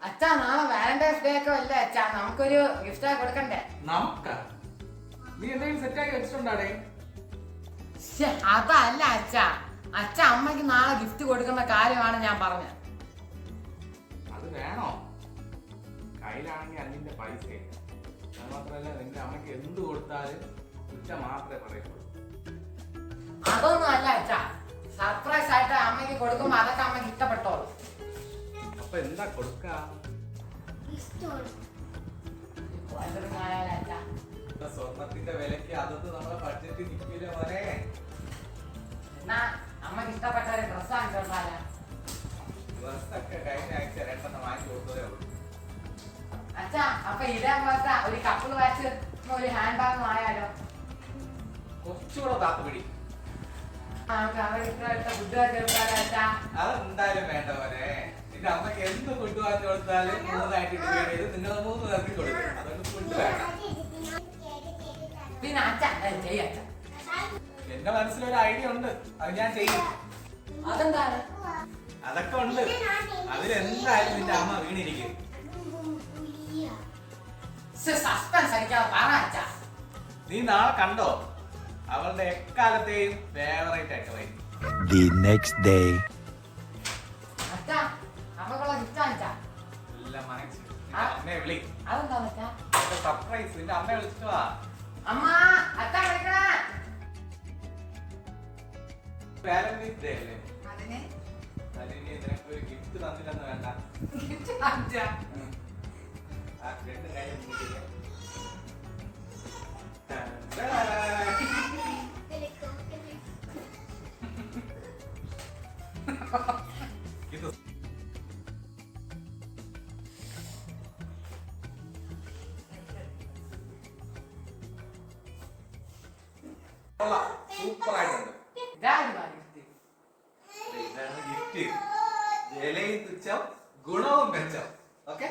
അച്ഛാ നാളെ Valentine's day ഒക്കെ അല്ലേ അച്ഛാ, നമുക്കൊരു ഗിഫ്റ്റ് കൊടുക്കണ്ടേ? നമുക്കാ? നീ എന്തെങ്കിലും സെറ്റാക്കി വെച്ചിട്ടുണ്ടാടേ? അതല്ല അച്ഛാ, അച്ഛ അമ്മയ്ക്ക് നാളെ ഗിഫ്റ്റ് കൊടുക്കുന്ന കാര്യമാണ് ഞാൻ പറഞ്ഞത്. അത് വേണോ? കയ്യിലാണെങ്കിൽ അല്ലിന്റെ പൈസ അത് മാത്രമല്ല, നിന്റെ അമ്മയ്ക്ക് എന്ത് കൊടുത്താലും ഉച്ച മാത്രമേ പറയുള്ളൂ. അതൊന്നും അല്ല അച്ഛാ, സർപ്രൈസ് ആയിട്ട് അമ്മയ്ക്ക് കൊടുക്കുമ്പോ അതൊക്കെ അമ്മയ്ക്ക് ഇഷ്ടപ്പെട്ടോളൂ. അപ്പൊ എന്താ കൊടുക്ക? സ്വർണത്തിന്റെ വിലക്ക് അതൊന്നും നമ്മളെ ബഡ്ജറ്റ് നിൽക്കില്ല മോനെ. എന്നാ അമ്മക്ക് ഇഷ്ടപ്പെട്ട ഒരു ഡ്രസ് വാങ്ങിച്ചോണ്ടാല. ഡ്രസ്സൊക്കെ കഴിഞ്ഞ ആഴ്ച 2 വാങ്ങി കൊടുത്തതേ ഉള്ളൂ. അച്ഛാ അപ്പൊ ഇതേപോലത്തെ ഒരു കപ്പിൾ വാച്ച് ഒരു ഹാൻഡ് ബാഗ് ആയാലോ? കുറച്ചുകൂടെ താത്തുപിടി. അതെന്തായാലും വേണ്ട മോനെ. നിന്റെ അമ്മക്ക് എന്ത് ഫുഡ് വാങ്ങി കൊടുത്താലും 3 ഡിവൈഡ് ചെയ്ത് നിങ്ങൾ 3 പേർക്ക് കൊടുക്കും. അതുകൊണ്ട് ഫുഡ് വേണ്ട. പിന്നെ അച്ഛാ ചെയ്യ. എന്റെ മനസ്സിലൊരു ഐഡിയ ഉണ്ട്, അത് ഞാൻ ചെയ്യും. അതെന്താണ്? അതൊക്കെ ഉണ്ട്. അതിലെന്തായാലും നിന്റെ അമ്മ വീണിരിക്കും. സസ്പെൻസ് അടിക്കാതെ പറ അച്ഛാ. നീ നാളെ കണ്ടോ, അവളുടെ എക്കാലത്തെയും ഫേവറേറ്റ് ആയിട്ട്. The next day. അച്ഛാ അമ്മക്കുള്ള ഗിഫ്റ്റ് വാങ്ങിച്ചാ? എല്ലാം മനസ്സിൽ അമ്മയെ വിളി. അതെന്താ അച്ഛാ? സർപ്രൈസ്. നിന്റെ അമ്മയെ വിളിച്ചിട്ട് വാ. അമ്മ അച്ഛാ വിളിക്കണേ. വാലന്റൈൻസ് ഡേ അല്ലേ? അതിന് അതിന് നിനക്ക് ഒരു ഗിഫ്റ്റ് തന്നില്ലെന്ന് വേണ്ട. ഗിഫ്റ്റ് വാങ്ങിച്ചാ? ആ 2 കാര്യം കൂട്ടിയില്ലേ? ഇത് സൂപ്പർ ആയിട്ടുണ്ട്. ഇതാണ് ഗിഫ്റ്റ്. ഇതാണ് ഗിഫ്റ്റ്. വിലയും തുച്ഛം, ഗുണവും മെച്ചം. ഓക്കെ.